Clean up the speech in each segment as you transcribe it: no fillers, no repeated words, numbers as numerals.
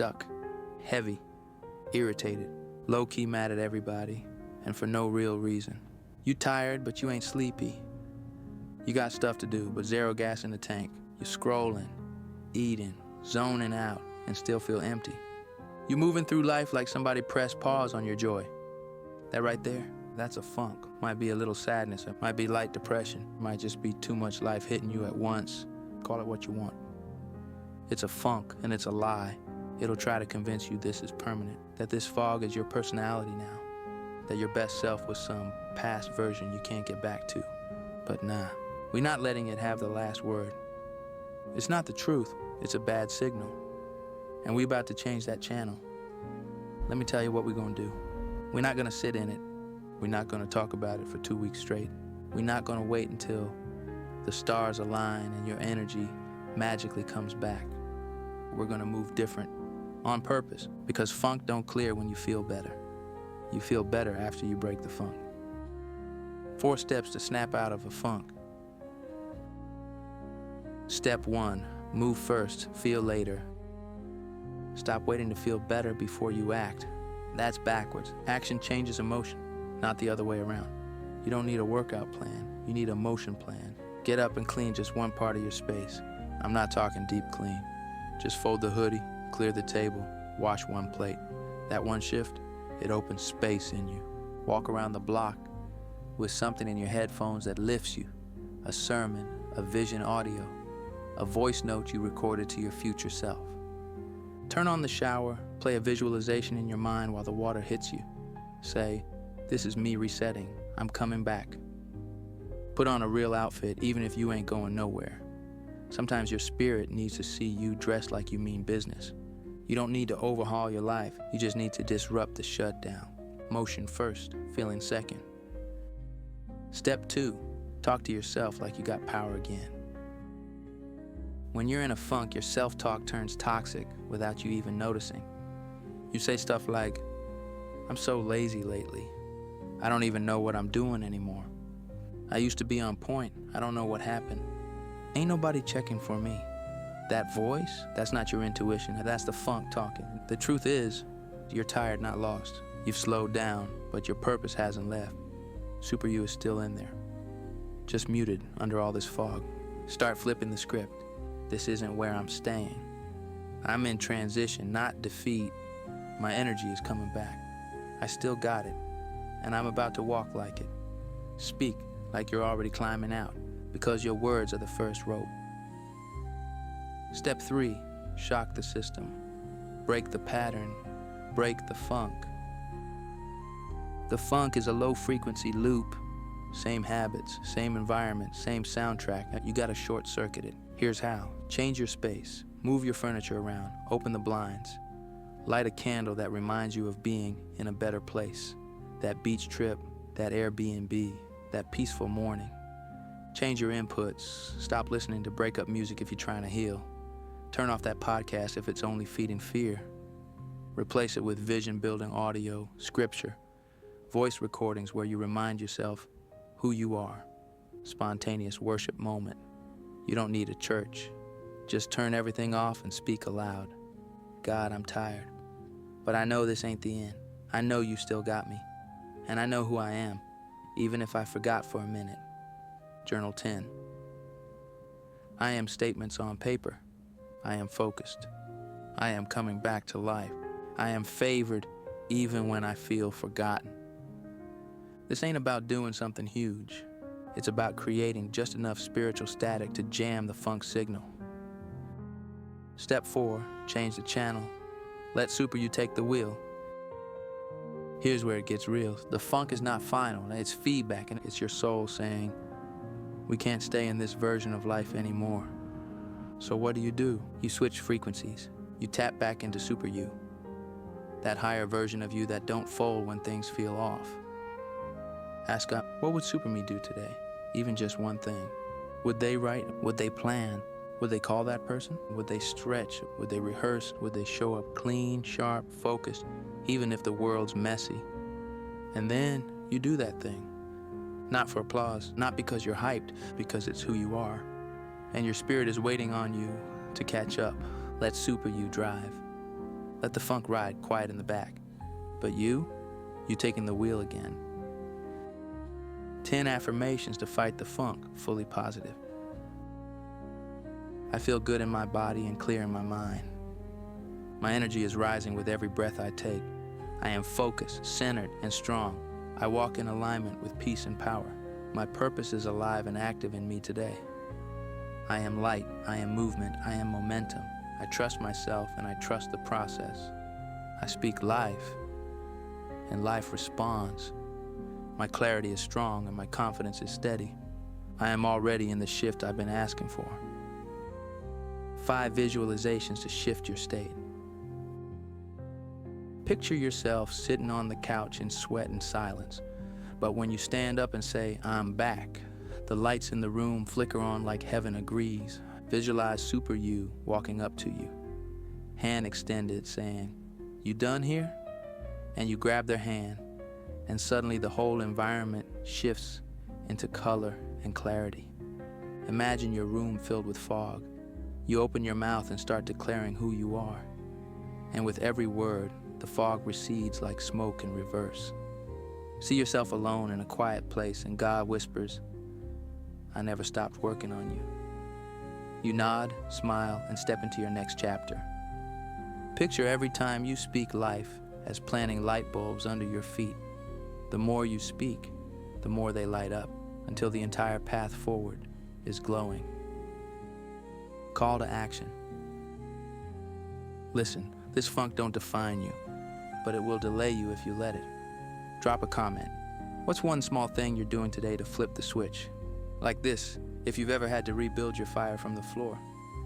stuck, heavy, irritated, low-key mad at everybody, and for no real reason. You tired, but you ain't sleepy. You got stuff to do, but zero gas in the tank. You're scrolling, eating, zoning out, and still feel empty. You're moving through life like somebody pressed pause on your joy. That right there, that's a funk. Might be a little sadness, it might be light depression, it might just be too much life hitting you at once. Call it what you want. It's a funk, and it's a lie. It'll try to convince you this is permanent, that this fog is your personality now, that your best self was some past version you can't get back to. But nah, we're not letting it have the last word. It's not the truth, it's a bad signal. And we about to change that channel. Let me tell you what we're gonna do. We're not gonna sit in it. We're not gonna talk about it for 2 weeks straight. We're not gonna wait until the stars align and your energy magically comes back. We're gonna move different on purpose, because funk don't clear when you feel better. You feel better after you break the funk. 4 steps to snap out of a funk. Step 1, move first, feel later. Stop waiting to feel better before you act. That's backwards. Action changes emotion, not the other way around. You don't need a workout plan, you need a motion plan. Get up and clean just one part of your space. I'm not talking deep clean. Just fold the hoodie, clear the table, wash one plate. That one shift, it opens space in you. Walk around the block with something in your headphones that lifts you. A sermon, a vision audio, a voice note you recorded to your future self. Turn on the shower, play a visualization in your mind while the water hits you. Say, this is me resetting, I'm coming back. Put on a real outfit even if you ain't going nowhere. Sometimes your spirit needs to see you dressed like you mean business. You don't need to overhaul your life, you just need to disrupt the shutdown. Motion first, feeling second. Step 2, talk to yourself like you got power again. When you're in a funk, your self-talk turns toxic without you even noticing. You say stuff like, I'm so lazy lately. I don't even know what I'm doing anymore. I used to be on point. I don't know what happened. Ain't nobody checking for me. That voice, that's not your intuition. That's the funk talking. The truth is, you're tired, not lost. You've slowed down, but your purpose hasn't left. Super you is still in there. Just muted under all this fog. Start flipping the script. This isn't where I'm staying. I'm in transition, not defeat. My energy is coming back. I still got it, and I'm about to walk like it. Speak like you're already climbing out, because your words are the first rope. Step 3, shock the system. Break the pattern, break the funk. The funk is a low-frequency loop. Same habits, same environment, same soundtrack. You gotta short-circuit it. Here's how. Change your space. Move your furniture around. Open the blinds. Light a candle that reminds you of being in a better place. That beach trip, that Airbnb, that peaceful morning. Change your inputs. Stop listening to breakup music if you're trying to heal. Turn off that podcast if it's only feeding fear. Replace it with vision-building audio, scripture, voice recordings where you remind yourself who you are. Spontaneous worship moment. You don't need a church. Just turn everything off and speak aloud. God, I'm tired, but I know this ain't the end. I know you still got me, and I know who I am, even if I forgot for a minute. Journal 10. I am statements on paper. I am focused. I am coming back to life. I am favored even when I feel forgotten. This ain't about doing something huge. It's about creating just enough spiritual static to jam the funk signal. Step 4, change the channel. Let Super You take the wheel. Here's where it gets real. The funk is not final, it's feedback, and it's your soul saying, we can't stay in this version of life anymore. So what do? You switch frequencies. You tap back into Super You. That higher version of you that don't fold when things feel off. Ask God, what would Super Me do today? Even just one thing. Would they write? Would they plan? Would they call that person? Would they stretch? Would they rehearse? Would they show up clean, sharp, focused, even if the world's messy? And then you do that thing. Not for applause, not because you're hyped, because it's who you are. And your spirit is waiting on you to catch up. Let Super You drive. Let the funk ride quiet in the back. But you taking the wheel again. 10 affirmations to fight the funk, fully positive. I feel good in my body and clear in my mind. My energy is rising with every breath I take. I am focused, centered, and strong. I walk in alignment with peace and power. My purpose is alive and active in me today. I am light, I am movement, I am momentum. I trust myself and I trust the process. I speak life, and life responds. My clarity is strong and my confidence is steady. I am already in the shift I've been asking for. 5 visualizations to shift your state. Picture yourself sitting on the couch in sweat and silence. But when you stand up and say, "I'm back," the lights in the room flicker on like heaven agrees. Visualize Super You walking up to you, hand extended, saying, "You done here?" And you grab their hand, and suddenly the whole environment shifts into color and clarity. Imagine your room filled with fog. You open your mouth and start declaring who you are. And with every word, the fog recedes like smoke in reverse. See yourself alone in a quiet place, and God whispers, "I never stopped working on you." You nod, smile, and step into your next chapter. Picture every time you speak life as planting light bulbs under your feet. The more you speak, the more they light up, until the entire path forward is glowing. Call to action. Listen, this funk don't define you, but it will delay you if you let it. Drop a comment. What's one small thing you're doing today to flip the switch? Like this, if you've ever had to rebuild your fire from the floor.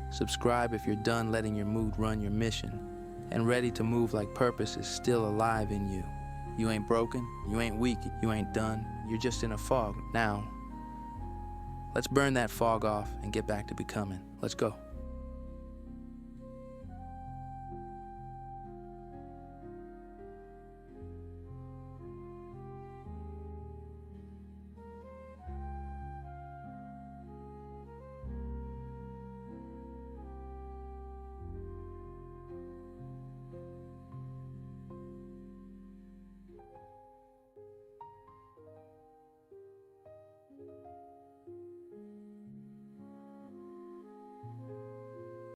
Subscribe if you're done letting your mood run your mission, and ready to move like purpose is still alive in you. You ain't broken, you ain't weak, you ain't done, you're just in a fog. Now, let's burn that fog off and get back to becoming. Let's go.